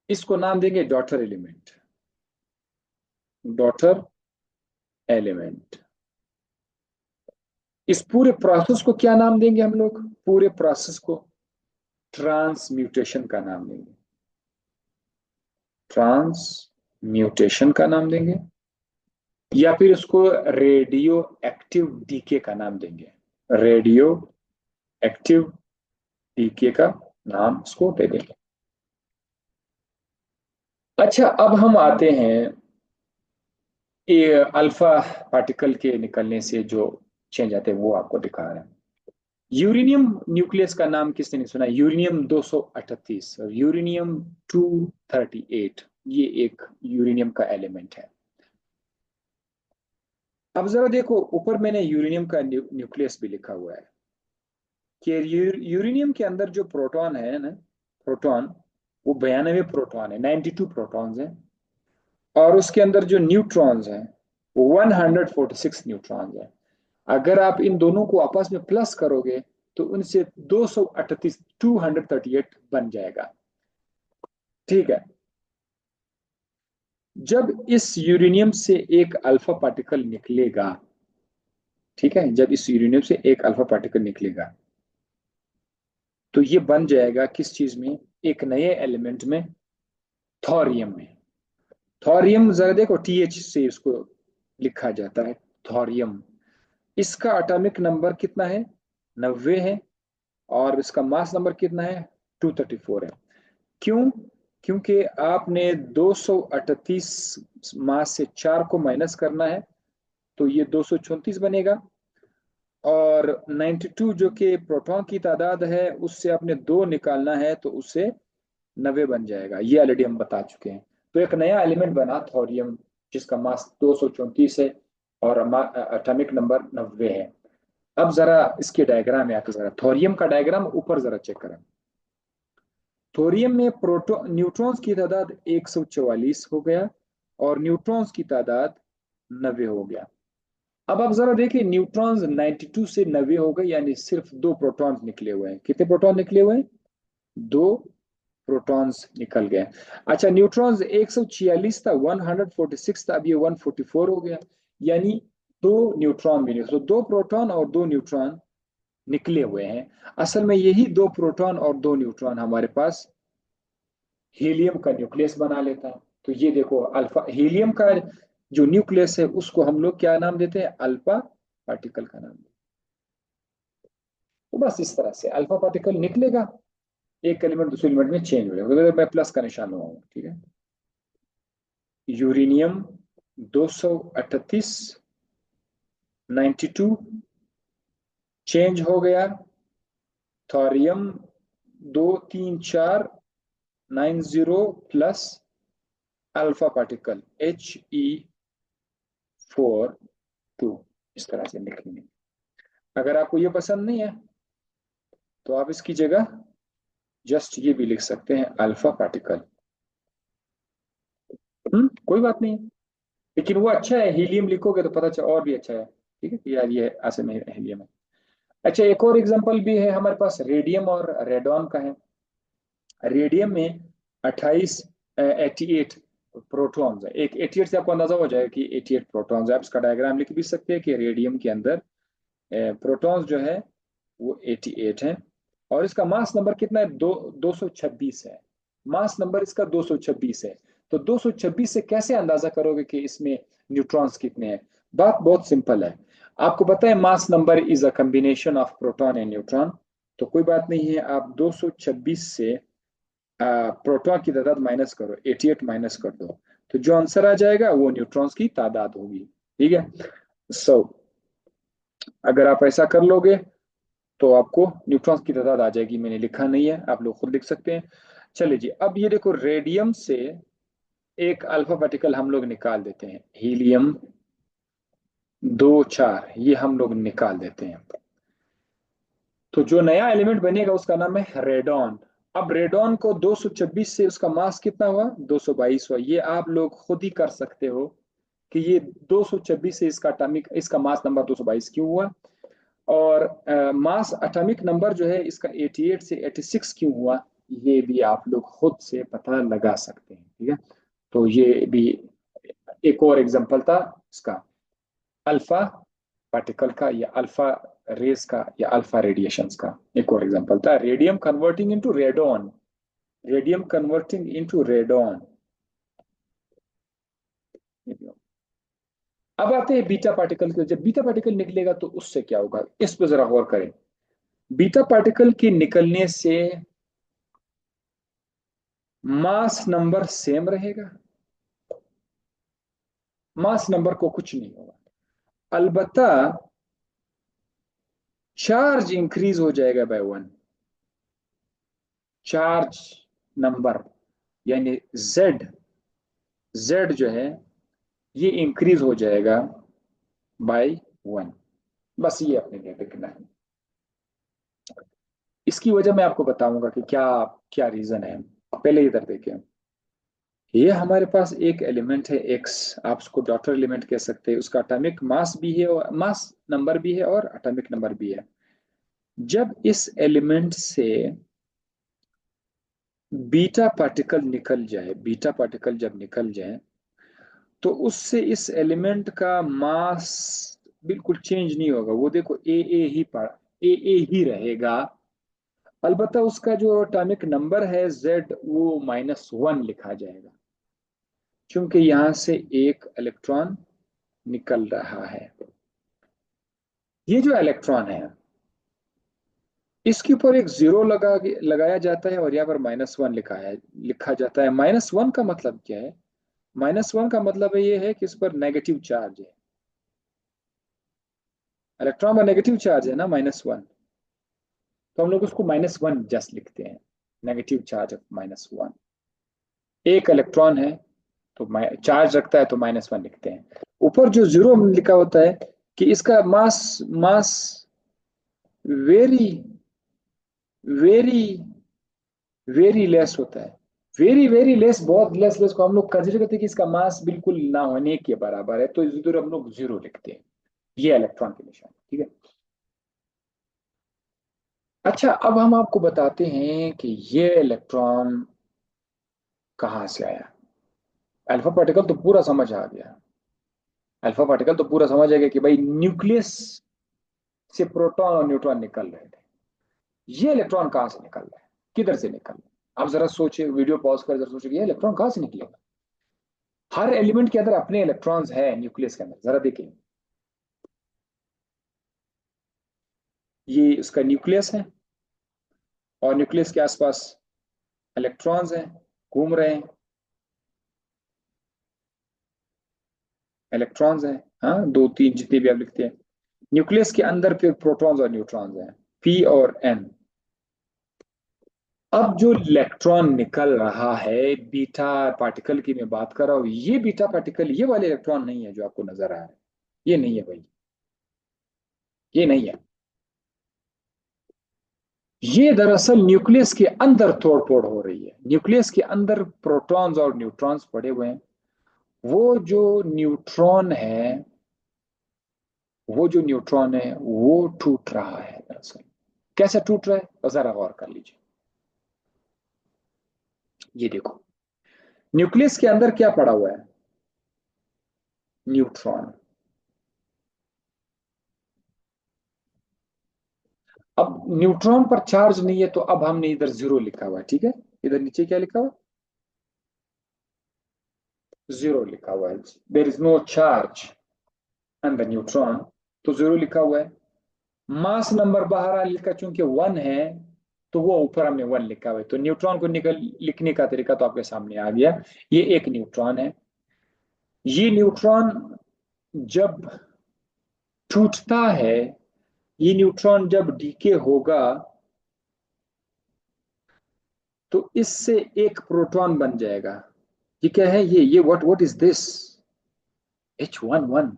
इसको नाम देंगे डॉटर एलिमेंट, डॉटर एलिमेंट। इस पूरे प्रोसेस को क्या नाम देंगे हम लोग, पूरे प्रोसेस को ट्रांसम्यूटेशन का नाम देंगे, ट्रांसम्यूटेशन का नाम देंगे, या फिर इसको रेडियो एक्टिव डीके का नाम देंगे, रेडियो एक्टिव डीके का नाम इसको दे देंगे। अच्छा, अब हम आते हैं ये अल्फा पार्टिकल के निकलने से जो चेंज आते हैं वो आपको दिखा रहे हैं। यूरेनियम न्यूक्लियस का नाम किसने नहीं सुना, यूरेनियम 238, यूरेनियम 238, ये एक यूरेनियम का एलिमेंट है। अब जरा देखो, ऊपर मैंने यूरेनियम का न्यूक्लियस भी लिखा हुआ है कि यूरेनियम के अंदर जो प्रोटॉन है ना, प्रोटॉन, वो 92 प्रोटॉन है, 92 प्रोटॉन्स हैं, और उसके अंदर जो न्यूट्रॉन्स हैं वो 146 न्यूट्रॉन्स हैं। अगर आप इन दोनों को आपस में प्लस करोगे तो उनसे 238, 238 बन जाएगा, ठीक है। जब इस यूरेनियम से एक अल्फा पार्टिकल निकलेगा, ठीक है, जब इस यूरेनियम से एक अल्फा पार्टिकल निकलेगा, तो ये बन जाएगा किस चीज में, एक नए एलिमेंट में, थोरियम में। थोरियम जरा देखो, TH से इसको लिखा जाता है, थोरियम। इसका एटॉमिक नंबर कितना है, 90 है, और इसका मास नंबर कितना है, 234 है। क्यों? क्योंकि आपने 238 मास से 4 को माइनस करना है, तो ये 234 बनेगा। और 92 जो कि प्रोटॉन की तादाद है, उससे आपने 2 निकालना है, तो उससे 90 बन जाएगा। ये ऑलरेडी हम बता चुके हैं। तो एक नया एलिमेंट बना थोरियम, जिसका मास 234 है और एटॉमिक नंबर 90 है। अब जरा इसके डायग्राम में आके जरा थोरियम का डायग्राम ऊपर जरा चेक करें। थोरियम में प्रोटॉन न्यूट्रॉन्स की तादाद 144 हो गया, और न्यूट्रॉन्स की तादाद 90 हो गया। अब आप जरा देखिए, न्यूट्रॉन्स 92 से 90 हो गए, यानी सिर्फ 2 प्रोटॉन्स निकले हुए हैं। कितने प्रोटॉन निकले हुए हैं, 2 प्रोटॉन्स निकल गए। अच्छा, न्यूट्रॉन्स 146 था, 146 था, अब ये 144 हो गया, यानी 2 न्यूट्रॉन भी निकले। तो 2 प्रोटॉन और 2 न्यूट्रॉन निकले हुए हैं। असल में यही 2 प्रोटॉन और 2 न्यूट्रॉन हमारे पास हीलियम का न्यूक्लियस बना लेता है। तो ये देखो, अल्फा हीलियम का जो न्यूक्लियस है, उसको हम लोग क्या नाम देते हैं, अल्फा पार्टिकल का नाम देते हैं। तो बस इस तरह से अल्फा पार्टिकल निकलेगा, एक एलिमेंट दूसरे एलिमेंट में चेंज हो जाएगा। तो मैं प्लस का निशान लगाऊंगा, ठीक है। यूरेनियम 238, 92 चेंज हो गया। Thorium 23490 plus alpha particle He42, इस तरह से लिखेंगे। अगर आपको ये पसंद नहीं है, तो आप इसकी जगह जस्ट ये भी लिख सकते हैं, अल्फा पार्टिकल। कोई बात नहीं, लेकिन वो अच्छा है। हीलियम लिखोगे तो पता चल और भी अच्छा है, ठीक है, कि यार ये ऐसे में हीलियम है। अच्छा, एक और एग्जांपल भी है हमारे पास, रेडियम और रेडॉन का है। रेडियम में 28 88 प्रोटॉन्स है। एक 88 से आपको अंदाजा हो जाएगा कि 88 प्रोटॉन्स है। आप इसका डायग्राम लिख भी सकते हैं कि रेडियम के अंदर प्रोटॉन्स जो है वो 88 है। और इसका मास नंबर कितना है, 226 है। मास नंबर इसका 226 है। तो 226 से कैसे अंदाजा करोगे कि इसमें न्यूट्रॉन्स कितने हैं? बात बहुत सिंपल है। आपको पता है mass number is a combination of proton and neutron. तो कोई बात नहीं है, आप 226 से प्रोटॉन की तादाद माइनस करो, 88 माइनस कर दो, तो जो आंसर आ जाएगा वो न्यूट्रॉन्स की तादाद होगी। ठीक है। सो अगर आप ऐसा कर लोगे, तो आपको न्यूट्रॉन्स की तादाद आ जाएगी। मैंने लिखा नहीं है, आप लोग खुद लिख सकते हैं। चलिए जी, अब ये देखो, रेडियम से एक अल्फा पार्टिकल हम लोग निकाल देते हैं, हीलियम 24, ये हम लोग निकाल देते हैं। तो जो नया एलिमेंट बनेगा उसका नाम है रेडॉन। अब रेडॉन को 226 से उसका मास कितना हुआ, 222 हुआ। ये आप लोग खुद ही कर सकते हो कि ये 226 से इसका मास नंबर 222 क्यों हुआ, और मास एटॉमिक नंबर जो है इसका 88 से 86 क्यों हुआ, ये भी आप लोग खुद से पता लगा सकते हैं। ठीक है। तो ये भी एक और एग्जांपल था इसका, अल्फा पार्टिकल का, या अल्फा रेस का, या अल्फा रेडिएशंस का एक और एग्जांपल था। Radium converting into radon, radium converting into radon. अब आते हैं बीटा पार्टिकल के। जब बीटा पार्टिकल निकलेगा तो उससे क्या होगा, इस पर जरा गौर करें। बीटा पार्टिकल के निकलने से मास नंबर सेम रहेगा, मास नंबर को कुछ नहीं होगा। अलबत्ता चार्ज इंक्रीज हो जाएगा बाय 1। चार्ज नंबर यानी जेड, जेड जो है ये इंक्रीज हो जाएगा बाय 1। बस ये अपने लिए लिखना है। इसकी वजह मैं आपको बताऊंगा कि क्या क्या रीजन है। पहले इधर देखें, ये हमारे पास एक एलिमेंट है एक्स, आप उसको डॉटर एलिमेंट कह सकते हैं। उसका एटॉमिक मास भी है, और मास नंबर भी है, और एटॉमिक नंबर भी है। जब इस एलिमेंट से बीटा पार्टिकल निकल जाए, बीटा पार्टिकल जब निकल जाए, तो उससे इस एलिमेंट का मास बिल्कुल चेंज नहीं होगा। वो देखो ए ए ही रहेगा। अलबत्ता उसका जो एटॉमिक नंबर है Z वो -1 लिखा जाएगा, क्योंकि यहां से एक इलेक्ट्रॉन निकल रहा है। ये जो इलेक्ट्रॉन है इसके ऊपर एक जीरो लगाया जाता है और यहाँ पर -1 लिखा जाता है। -1 का मतलब क्या है? -1 का मतलब ये है कि इस पर नेगेटिव चार्ज है, इलेक्ट्रॉन पर नेगेटिव चार्ज है ना, -1। तो हम लोग उसको -1 जस्ट लिखते हैं, नेगेटिव चार्ज ऑफ -1। एक इलेक्ट्रॉन है तो चार्ज रखता है तो -1 लिखते हैं। ऊपर जो जीरो लिखा होता है कि इसका मास mass vary very very less होता है। वेरी वेरी लेस, बहुत लेस लेस को हम लोग कंसिडर करते हैं कि इसका मास बिल्कुल ना होने के बराबर है, तो इधर हम लोग जीरो लिखते हैं। ये इलेक्ट्रॉन की निशानी, ठीक है। अच्छा, अब हम आपको बताते हैं कि ये इलेक्ट्रॉन कहां से आया। अल्फा पार्टिकल तो पूरा समझ आ गया, अल्फा पार्टिकल तो पूरा समझ आ गया कि भाई न्यूक्लियस से प्रोटॉन और न्यूट्रॉन निकल रहे थे। ये इलेक्ट्रॉन कहां से निकल रहा है, किधर से निकल रहा है? आप जरा सोचिए, वीडियो पॉज कर जरा सोचिए, ये इलेक्ट्रॉन कहां से निकलेगा। हर एलिमेंट के अंदर अपने इलेक्ट्रॉन्स है, न्यूक्लियस के अंदर जरा देखिए। ये उसका न्यूक्लियस है और न्यूक्लियस के आसपास इलेक्ट्रॉन्स हैं, घूम रहे हैं, इलेक्ट्रॉन्स हैं। हाँ, दो तीन जितने भी आप लिखते हैं। न्यूक्लियस के अंदर फिर प्रोटॉन्स और न्यूट्रॉन्स हैं, पी और एन। अब जो इलेक्ट्रॉन निकल रहा है बीटा पार्टिकल की मैं बात कर रहा हूं, ये बीटा पार्टिकल ये वाले इलेक्ट्रॉन नहीं है जो आपको नजर आ रहा है। ये नहीं है भाई, ये नहीं है। ये दरअसल न्यूक्लियस के अंदर तोड़फोड़ हो रही है। न्यूक्लियस के अंदर प्रोटॉन्स और न्यूट्रॉन्स पड़े हुए हैं। वो जो न्यूट्रॉन है वो जो न्यूट्रॉन है वो टूट रहा है दरअसल। कैसे टूट रहा है तो जरा गौर कर लीजिए। ये देखो, न्यूक्लियस के अंदर क्या पड़ा हुआ है? न्यूट्रॉन। अब न्यूट्रॉन पर चार्ज नहीं है तो अब हमने इधर जीरो लिखा हुआ है, ठीक है। इधर नीचे क्या लिखा हुआ? जीरो लिखा हुआ है। There is no charge and the neutron, तो जीरो लिखा हुआ है। मास नंबर बाहर लिखा, चूंकि 1 है तो वो ऊपर हमने 1 लिखा हुआ है, तो न्यूट्रॉन को निकल लिखने का तरीका तो आपके सामने आ गया। ये एक न्यूट्रॉन है। ये न्यूट्रॉन जब टूटता है, ये न्यूट्रॉन जब डीके होगा तो इससे एक प्रोटॉन बन जाएगा। ये क्या है? ये व्हाट इज दिस? H11।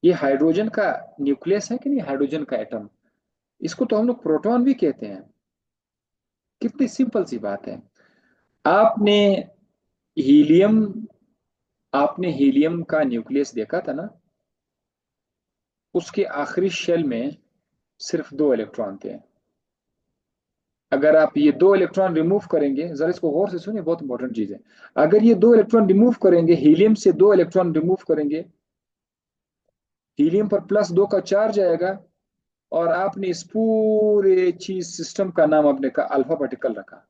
ये हाइड्रोजन का न्यूक्लियस है कि नहीं, हाइड्रोजन का एटम। इसको तो हम लोग प्रोटॉन भी कहते हैं। कितनी सिंपल सी बात है। आपने हीलियम आपने हीलियम का न्यूक्लियस देखा था ना, उसके आखिरी शेल में सिर्फ दो इलेक्ट्रॉन थे। अगर आप ये दो इलेक्ट्रॉन रिमूव करेंगे, जरा इसको गौर से सुनिए, बहुत इंपॉर्टेंट चीज है। अगर ये दो इलेक्ट्रॉन रिमूव करेंगे, हीलियम से दो इलेक्ट्रॉन रिमूव करेंगे, हीलियम पर +2 का चार्ज आएगा और आपने इस पूरे चीज सिस्टम का नाम आपने का अल्फा पार्टिकल रखा।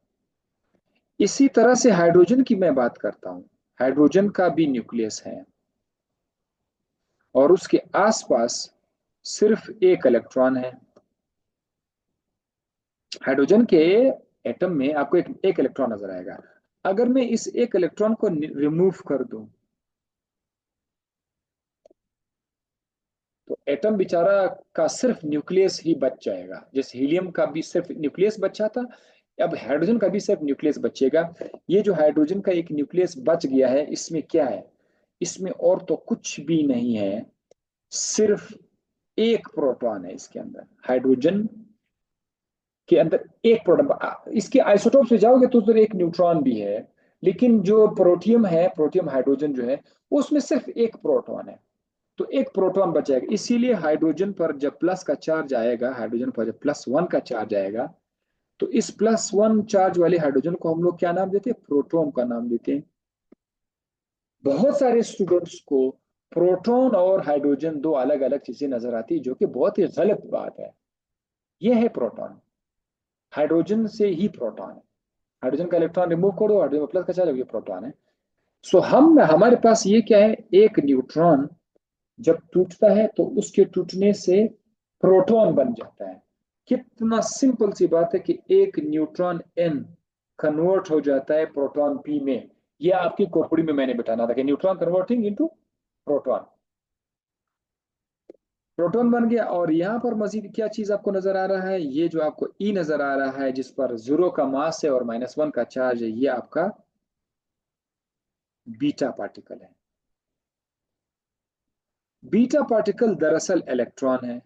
इसी तरह से हाइड्रोजन की मैं बात करता हूं। हाइड्रोजन का भी न्यूक्लियस है और उसके आसपास सिर्फ एक इलेक्ट्रॉन है। हाइड्रोजन के एटम में आपको एक इलेक्ट्रॉन नजर आएगा। अगर मैं इस एक इलेक्ट्रॉन को रिमूव कर दूं तो एटम बेचारा का सिर्फ न्यूक्लियस ही बच जाएगा। जैसे हीलियम का भी सिर्फ न्यूक्लियस बचा था, अब हाइड्रोजन का भी सिर्फ न्यूक्लियस बचेगा। ये जो हाइड्रोजन का एक न्यूक्लियस बच गया है, इसमें क्या है? इसमें और तो कुछ भी नहीं है, सिर्फ एक प्रोटॉन है इसके अंदर। हाइड्रोजन के अंदर एक प्रोटॉन, इसके आइसोटोप से जाओगे तो उधर एक न्यूट्रॉन भी है, लेकिन जो प्रोटियम है, प्रोटियम हाइड्रोजन जो है, उसमें सिर्फ एक प्रोटॉन है। तो एक प्रोटॉन बचेगा। इसीलिए हाइड्रोजन पर जब प्लस का चार्ज आएगा, हाइड्रोजन पर जब +1 का चार्ज आएगा, तो इस +1 चार्ज वाले हाइड्रोजन को हम लोग क्या नाम देते हैं? प्रोटॉन का नाम देते हैं। बहुत सारे स्टूडेंट्स को प्रोटॉन और हाइड्रोजन दो अलग अलग चीजें नजर आती है, जो कि बहुत ही गलत बात है। यह है प्रोटॉन। हाइड्रोजन से ही प्रोटॉन है। हाइड्रोजन का इलेक्ट्रॉन रिमूव करो, हाइड्रोजन प्लस का चार्ज, ये प्रोटॉन है। सो हम हमारे पास ये क्या है, एक न्यूट्रॉन जब टूटता है तो उसके टूटने से प्रोटॉन बन जाता है। कितना सिंपल सी बात है कि एक न्यूट्रॉन एन कन्वर्ट हो जाता है प्रोटॉन पी में। ये आपकी खोपड़ी में मैंने बिठाना था कि neutron converting into proton. Proton बन गया। और यहां पर मजीद क्या चीज आपको नजर आ रहा है, ये जो आपको ई नजर आ रहा है जिस पर 0 का मास है और -1 का चार्ज है, ये आपका बीटा पार्टिकल है। बीटा पार्टिकल दरअसल इलेक्ट्रॉन है।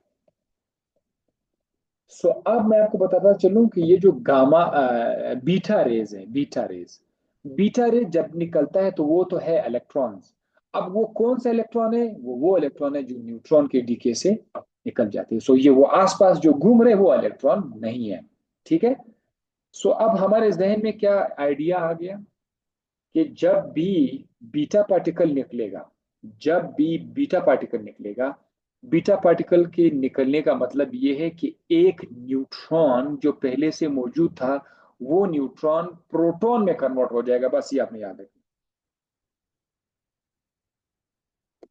सो अब मैं आपको बताता चलूं कि ये जो गामा बीटा रेज है, बीटा रेज जब निकलता है तो वो तो है इलेक्ट्रॉन्स। अब वो कौन सा इलेक्ट्रॉन है, वो इलेक्ट्रॉन है जो न्यूट्रॉन के डीके से निकल जाते हैं। सो ये वो आसपास जो घूम रहे हैं वो इलेक्ट्रॉन नहीं है। ठीक है। सो अब हमारे जहन में क्या आइडिया आ गया कि जब भी बीटा पार्टिकल निकलेगा, जब भी बीटा पार्टिकल निकलेगा, बीटा पार्टिकल के निकलने का मतलब ये है कि एक न्यूट्रॉन जो पहले से मौजूद था वो न्यूट्रॉन प्रोटॉन में कन्वर्ट हो जाएगा। बस ये आपने याद रखना।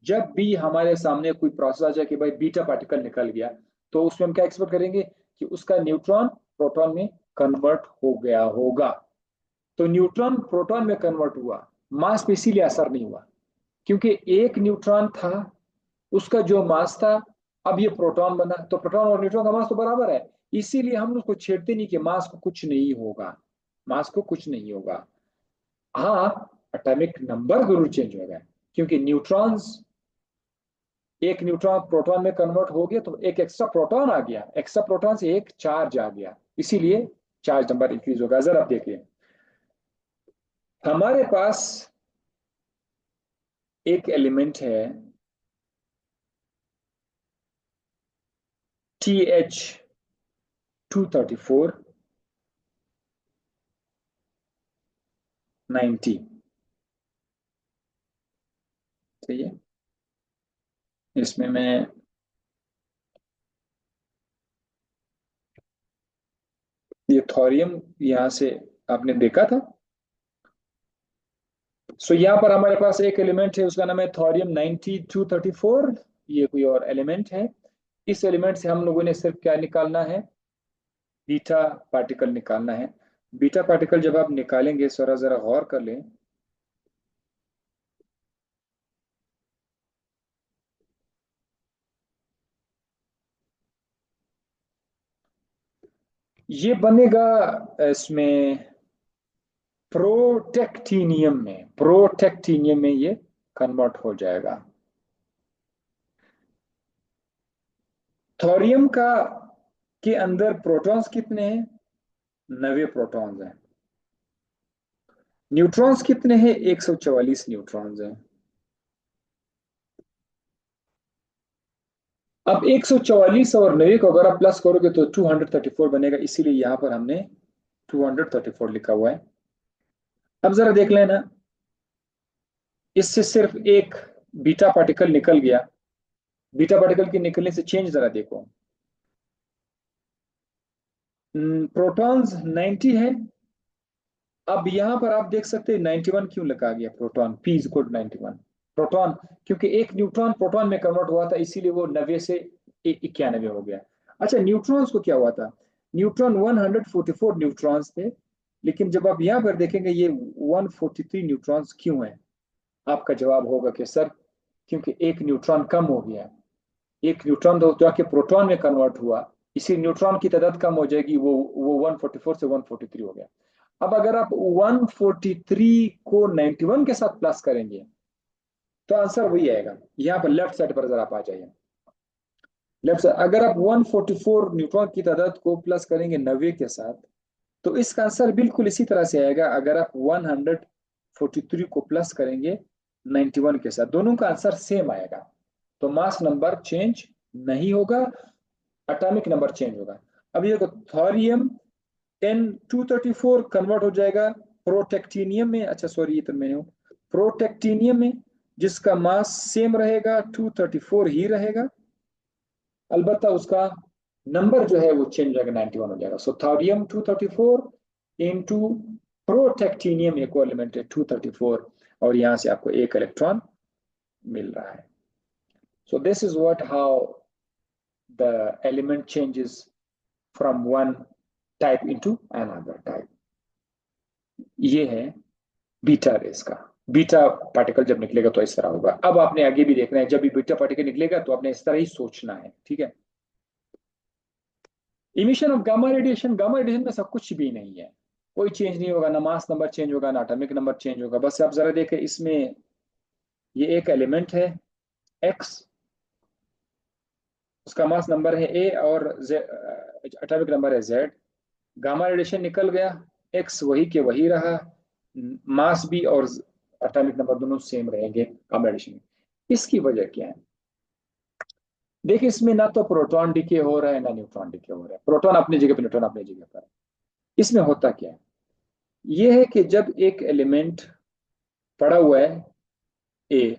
जब भी हमारे सामने कोई प्रोसेस आ जाए कि भाई बीटा पार्टिकल निकल गया, तो उसमें हम क्या एक्सपेक्ट करेंगे कि उसका न्यूट्रॉन प्रोटॉन में कन्वर्ट हो गया होगा। तो न्यूट्रॉन प्रोटॉन में कन्वर्ट हुआ, मास पे इसीलिए असर नहीं हुआ क्योंकि एक न्यूट्रॉन था, उसका जो मास था, अब ये प्रोटॉन बना, तो प्रोटॉन और न्यूट्रॉन का मास तो बराबर है। इसीलिए हम उसको छेड़ते नहीं कि मास को कुछ नहीं होगा, मास को कुछ नहीं होगा। हाँ, एटॉमिक नंबर जरूर चेंज होगा क्योंकि न्यूट्रॉन्स, एक न्यूट्रॉन प्रोटॉन में कन्वर्ट हो गया तो एक एक्स्ट्रा प्रोटॉन आ गया, एक्स्ट्रा प्रोटॉन से एक चार्ज आ गया, इसीलिए चार्ज नंबर इंक्रीज होगा। जरा आप देखिए, हमारे पास एक एलिमेंट है TH234 90। सही है। इसमें मैं, ये थोरियम यहां से आपने देखा था। सो यहाँ पर हमारे पास एक एलिमेंट है, उसका नाम है थोरियम 9234। ये कोई और एलिमेंट है। इस एलिमेंट से हम लोगों ने सिर्फ क्या निकालना है, बीटा पार्टिकल निकालना है। बीटा पार्टिकल जब आप निकालेंगे, जरा जरा गौर कर लें, ये बनेगा इसमें प्रोटेक्टिनियम में ये कन्वर्ट हो जाएगा। थोरियम का के अंदर प्रोटॉन्स कितने हैं, 90 प्रोटॉन्स हैं। न्यूट्रॉन्स कितने हैं, 144 न्यूट्रॉन्स हैं। अब 144 और 90 को अगर आप प्लस करोगे तो 234 बनेगा, इसीलिए यहां पर हमने 234 लिखा हुआ है। अब जरा देख लेना, इससे सिर्फ एक बीटा पार्टिकल निकल गया। बीटा पार्टिकल के निकलने से चेंज जरा देखो। प्रोटॉन्स 90 है। अब यहां पर आप देख सकते हैं 91 क्यों लगा गया, proton P is equal 91 proton, क्योंकि एक न्यूट्रॉन प्रोटॉन में कन्वर्ट हुआ था, इसीलिए वो 90 से 91 हो गया। अच्छा, न्यूट्रॉन्स को क्या हुआ था, न्यूट्रॉन 144 न्यूट्रॉन्स थे, लेकिन जब आप यहां पर देखेंगे ये 143 न्यूट्रॉन्स क्यों है। आपका जवाब होगा कि सर क्योंकि एक न्यूट्रॉन कम हो गया। एक न्यूट्रॉन तो जाके प्रोटॉन में कन्वर्ट हुआ, इसी न्यूट्रॉन की तादाद कम हो जाएगी, वो 144 से 143 हो गया। अब अगर आप 143 को 91 के साथ प्लस करेंगे तो आंसर वही आएगा। यहां पर लेफ्ट साइड पर जरा आप आ जाइए। लेफ्ट साइड, अगर आप 144 न्यूट्रॉन की तादाद को प्लस करेंगे 90 के साथ, तो इसका आंसर बिल्कुल इसी तरह से आएगा। अगर आप 143 को प्लस करेंगे 91 के साथ, दोनों का आंसर सेम आएगा। तो मास नंबर चेंज नहीं होगा, एटॉमिक नंबर चेंज होगा। अब ये थोरियम N234 कन्वर्ट हो जाएगा प्रोटेक्टिनियम में, अच्छा सॉरी ये तो मैंने, प्रोटेक्टिनियम में, जिसका मास सेम रहेगा, 234 ही रहेगा। अलबत्ता उसका नंबर जो है वो चेंज हो जाएगा, 91 हो जाएगा। सो थोरियम 234 इंटू प्रोटेक्टिनियम, एक एलिमेंट है 234, और यहां से आपको एक इलेक्ट्रॉन मिल रहा है। So this is what how the element changes from one type into another type. ये है बीटा रेस का। बीटा पार्टिकल जब निकलेगा तो इस तरह होगा। अब आपने आगे भी देखना है, जब भी बीटा पार्टिकल निकलेगा तो आपने इस तरह ही सोचना है, ठीक है। Emission of gamma radiation, gamma radiation में सब कुछ भी नहीं है, कोई चेंज नहीं होगा, ना मास नंबर चेंज होगा ना एटॉमिक नंबर चेंज होगा। बस आप जरा देखें, इसमें ये एक एलिमेंट है एक्स, उसका मास नंबर है ए और एटॉमिक नंबर है जेड। गामा रेडिएशन निकल गया, एक्स वही के वही रहा, मास भी और एटॉमिक नंबर दोनों सेम रहेंगे गामा रेडिएशन में। इसकी वजह क्या है? देखिए, इसमें ना तो प्रोटॉन डिके हो रहा है ना न्यूट्रॉन डिके हो रहा है, प्रोटॉन अपनी जगह पर, न्यूट्रॉन अपनी जगह पर। इसमें होता क्या है? यह है कि जब एक एलिमेंट पड़ा हुआ है ए,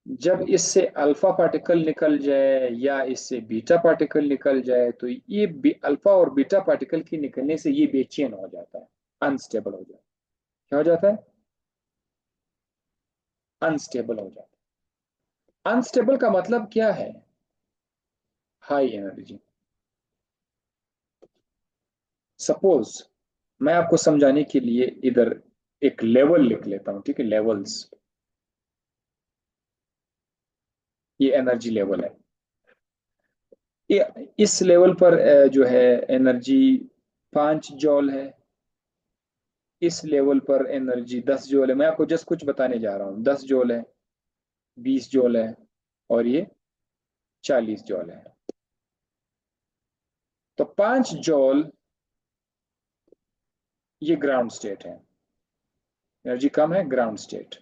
जब इससे अल्फा पार्टिकल निकल जाए या इससे बीटा पार्टिकल निकल जाए, तो ये अल्फा और बीटा पार्टिकल के निकलने से ये बेचैन हो जाता है, अनस्टेबल हो जाता है। क्या हो जाता है? अनस्टेबल हो जाता है। अनस्टेबल का मतलब क्या है? High energy. सपोज मैं आपको समझाने के लिए इधर एक लेवल लिख लेता हूं, ठीक है, लेवल्स। ये एनर्जी लेवल है। इस लेवल पर जो है एनर्जी 5 जॉल है। इस लेवल पर एनर्जी 10 जॉल है। मैं आपको जस्ट कुछ बताने जा रहा हूँ। 10 जॉल है, 20 जॉल है, और ये 40 जॉल है। तो 5 जॉल ये ग्राउंड स्टेट है, एनर्जी कम है, ground state.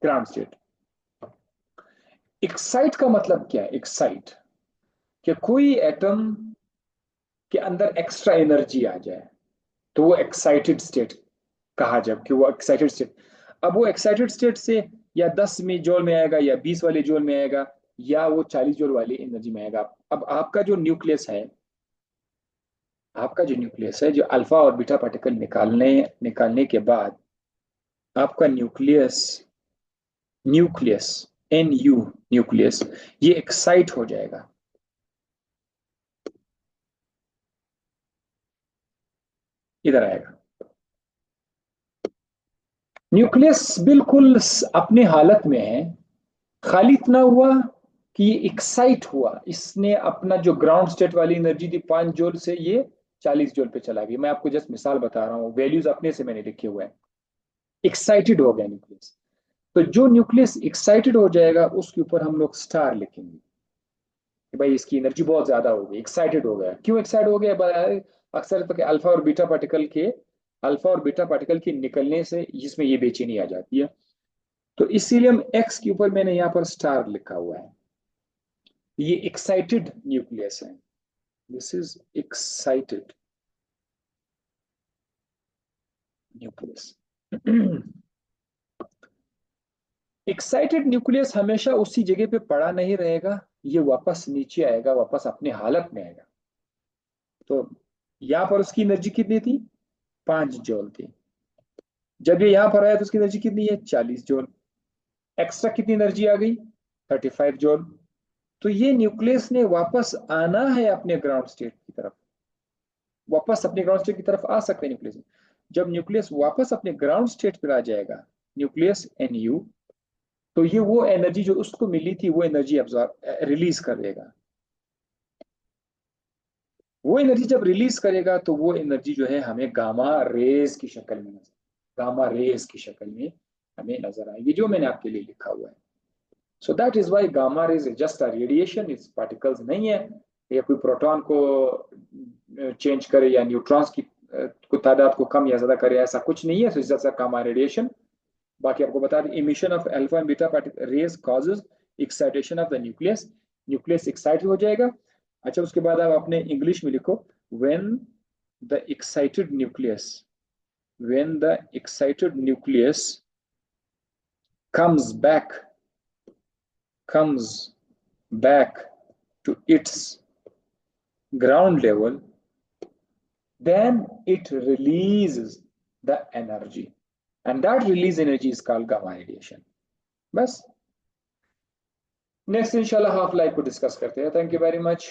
Ground state. Excite का मतलब क्या है? एक्साइट कि कोई एटम के अंदर एक्स्ट्रा एनर्जी आ जाए तो वो एक्साइटेड स्टेट कहा जाए, कि वो एक्साइटेड स्टेट। अब वो एक्साइटेड स्टेट से या 10 में जोल में आएगा, या 20 वाले जोल में आएगा, या वो 40 जोल वाली एनर्जी में आएगा। अब आपका जो न्यूक्लियस है, जो अल्फा और बीटा पार्टिकल निकालने निकालने के बाद आपका nucleus, nucleus N U, nucleus, ये एक्साइट हो जाएगा। इधर आएगा। न्यूक्लियस बिल्कुल अपनी हालत में है, खाली इतना हुआ कि ये एक्साइट हुआ, इसने अपना जो ग्राउंड स्टेट वाली एनर्जी थी 5 जूल से ये 40 जूल पे चला गया। मैं आपको जस्ट मिसाल बता रहा हूँ, वैल्यूज अपने से मैंने लिखे हुए हैं। एक्साइटेड हो गया न्यूक्लियस। तो जो न्यूक्लियस एक्साइटेड हो जाएगा उसके ऊपर हम लोग स्टार लिखेंगे कि भाई इसकी एनर्जी बहुत ज्यादा हो गई, एक्साइटेड हो गया। क्यों एक्साइट हो गया? अक्सर तो अल्फा और बीटा पार्टिकल के निकलने से जिसमें ये बेचैनी आ जाती है। तो इसीलिए हम एक्स के ऊपर मैंने यहाँ पर स्टार लिखा हुआ है। ये एक्साइटेड न्यूक्लियस है, this is excited nucleus. Excited nucleus हमेशा उसी जगह पे पड़ा नहीं रहेगा, ये वापस नीचे आएगा, वापस अपनी हालत में आएगा। तो यहां पर उसकी एनर्जी कितनी थी? 5 जूल थी। जब ये यहां पर आया तो उसकी एनर्जी कितनी है? 40 जूल। एक्स्ट्रा कितनी एनर्जी आ गई? 35 जूल। तो ये न्यूक्लियस ने वापस आना है अपने ग्राउंड स्टेट की तरफ, वापस अपने ग्राउंड स्टेट की तरफ आ सकते हैं न्यूक्लियस। जब न्यूक्लियस वापस अपने ग्राउंड स्टेट पर आ जाएगा, न्यूक्लियस एन यू, तो ये वो एनर्जी जो उसको मिली थी वो एनर्जी अब्सॉर्ब रिलीज कर देगा। वो एनर्जी जब रिलीज करेगा तो वो एनर्जी जो है हमें गामा रेज की शक्ल में हमें नजर आएगी, जो मैंने आपके लिए लिखा हुआ है। So that is why gamma rays is just a radiation, इस पार्टिकल्स नहीं है। या कोई प्रोटॉन को चेंज करे या न्यूट्रॉन्स की को तादाद को कम या ज्यादा करे, ऐसा कुछ नहीं है। So just a gamma radiation. बाकी आपको बता दें, emission of alpha and beta particle rays causes excitation of the nucleus. Nucleus excite हो जाएगा। अच्छा, उसके बाद आप अपने इंग्लिश में लिखो, when the excited nucleus when the excited nucleus comes back comes back to its ground level, then it releases the energy, and that release energy is called gamma radiation. बस नेक्स्ट इंशाल्लाह half life को discuss करते हैं. Thank you very much.